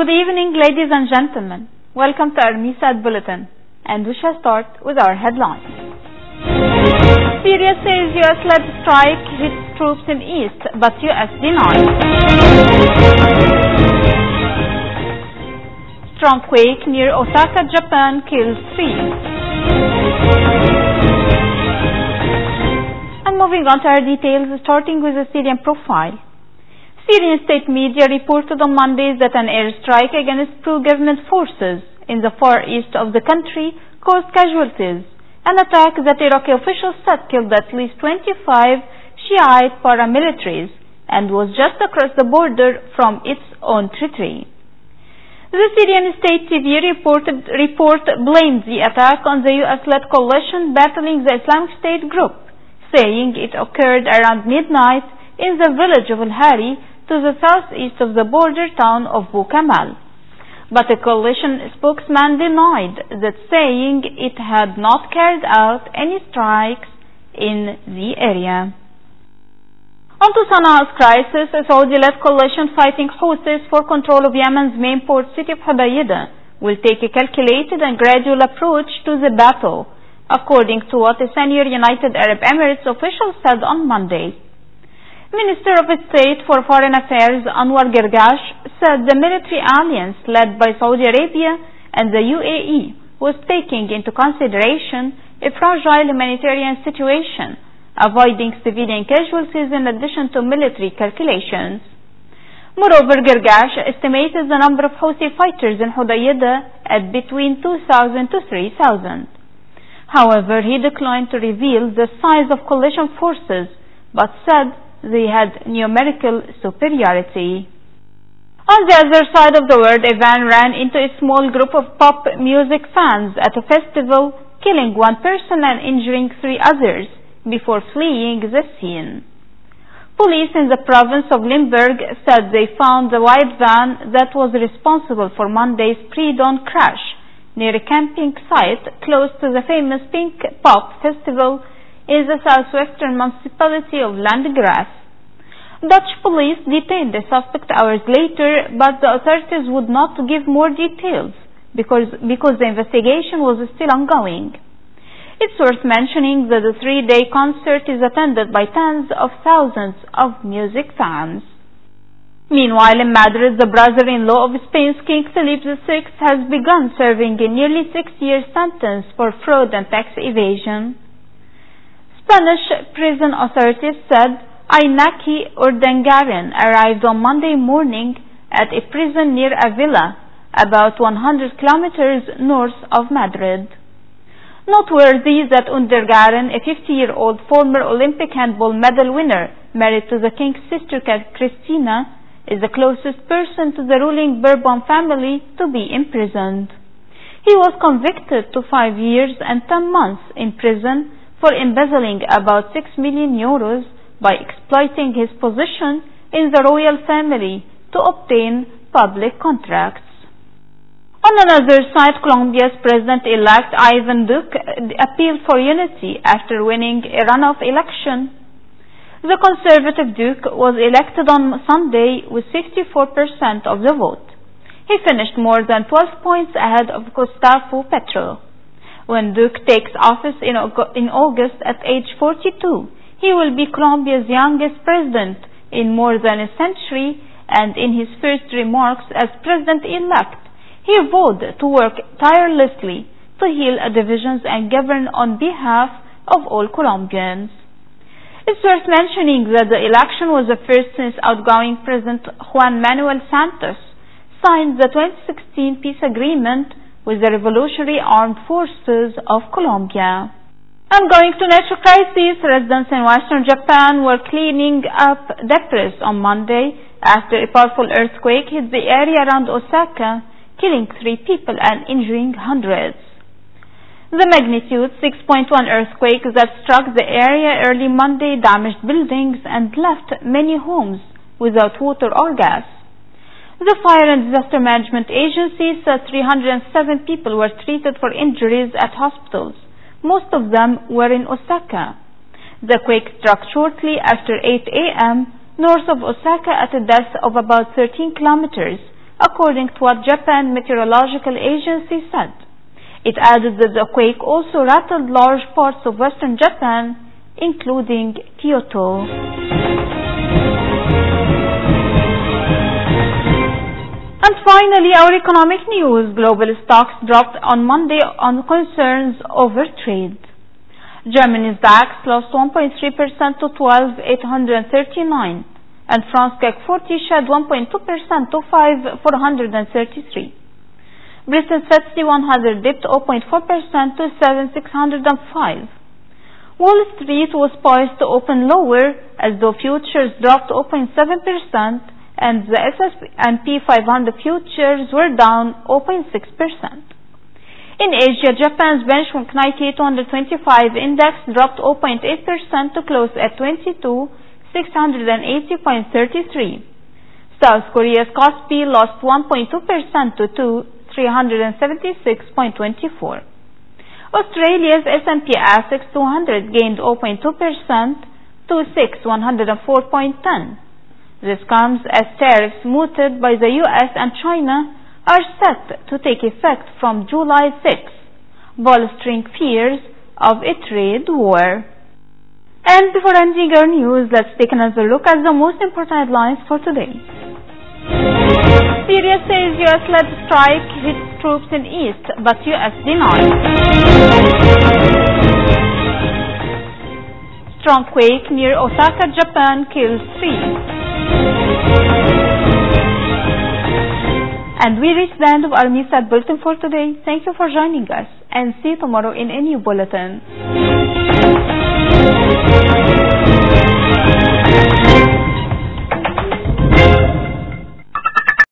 Good evening, ladies and gentlemen. Welcome to our MISAD Bulletin, and we shall start with our headlines. Syria says U.S.-led strike hits troops in East, but U.S. denies. Strong quake near Osaka, Japan kills 3. And moving on to our details, starting with the Syrian profile. Syrian state media reported on Monday that an airstrike against pro-government forces in the far east of the country caused casualties. An attack that Iraqi officials said killed at least 25 Shiite paramilitaries and was just across the border from its own territory. The Syrian state TV report blamed the attack on the US-led coalition battling the Islamic State group, saying it occurred around midnight in the village of Al-Hari to the southeast of the border town of Bu Kamal. But a coalition spokesman denied that, saying it had not carried out any strikes in the area. On to Sanaa's crisis, a Saudi-led coalition fighting Houthis for control of Yemen's main port city of Hodeida will take a calculated and gradual approach to the battle, according to what a senior United Arab Emirates official said on Monday. Minister of State for Foreign Affairs Anwar Gargash said the military alliance led by Saudi Arabia and the UAE was taking into consideration a fragile humanitarian situation, avoiding civilian casualties in addition to military calculations. Moreover, Gargash estimated the number of Houthi fighters in Hodeida at between 2,000 to 3,000. However, he declined to reveal the size of coalition forces, but said they had numerical superiority. On the other side of the world, a van ran into a small group of pop music fans at a festival, killing one person and injuring 3 others before fleeing the scene. Police in the province of Limburg said they found the white van that was responsible for Monday's pre-dawn crash near a camping site close to the famous Pink Pop Festival in the southwestern municipality of Landgraaf. Dutch police detained the suspect hours later, but the authorities would not give more details because the investigation was still ongoing. It's worth mentioning that the 3-day concert is attended by tens of thousands of music fans. Meanwhile, in Madrid, the brother-in-law of Spain's King Philip VI has begun serving a nearly 6-year sentence for fraud and tax evasion. Spanish prison authorities said Iñaki Urdangarin arrived on Monday morning at a prison near Avila, about 100 kilometers north of Madrid. Noteworthy that Urdangarin, a 50-year-old former Olympic handball medal winner married to the king's sister Cristina, is the closest person to the ruling Bourbon family to be imprisoned. He was convicted to 5 years and 10 months in prison for embezzling about 6 million euros by exploiting his position in the royal family to obtain public contracts. On another side, Colombia's president-elect Ivan Duque appealed for unity after winning a runoff election. The conservative Duque was elected on Sunday with 54% of the vote. He finished more than 12 points ahead of Gustavo Petro. When Duque takes office in August at age 42, he will be Colombia's youngest president in more than a century, and in his first remarks as president-elect, he vowed to work tirelessly to heal divisions and govern on behalf of all Colombians. It's worth mentioning that the election was the first since outgoing President Juan Manuel Santos signed the 2016 peace agreement with the Revolutionary Armed Forces of Colombia. And going to natural crises, residents in western Japan were cleaning up debris on Monday after a powerful earthquake hit the area around Osaka, killing 3 people and injuring hundreds. The magnitude 6.1 earthquake that struck the area early Monday damaged buildings and left many homes without water or gas. The Fire and Disaster Management Agency said 307 people were treated for injuries at hospitals. Most of them were in Osaka. The quake struck shortly after 8 a.m. north of Osaka at a depth of about 13 kilometers, according to what Japan Meteorological Agency said. It added that the quake also rattled large parts of western Japan, including Kyoto. And finally, our economic news. Global stocks dropped on Monday on concerns over trade. Germany's DAX lost 1.3% to 12,839, and France CAC 40 shed 1.2% to 5,433. Britain's FTSE 100 dipped 0.4% to 7,605. Wall Street was poised to open lower as though futures dropped 0.7% and the S&P 500 futures were down 0.6%. In Asia, Japan's benchmark Nikkei 225 index dropped 0.8% to close at 22,680.33. South Korea's Kospi lost 1.2% to 376.24. Australia's S&P ASX 200 gained 0.2% to 6,104.10. This comes as tariffs mooted by the US and China are set to take effect from July 6, bolstering fears of a trade war. And before ending our news, let's take another look at the most important headlines for today. Syria says US-led strike hits troops in East, but US denies. Strong quake near Osaka, Japan kills 3. And we reached the end of our News Bulletin for today. Thank you for joining us, and see you tomorrow in a new bulletin.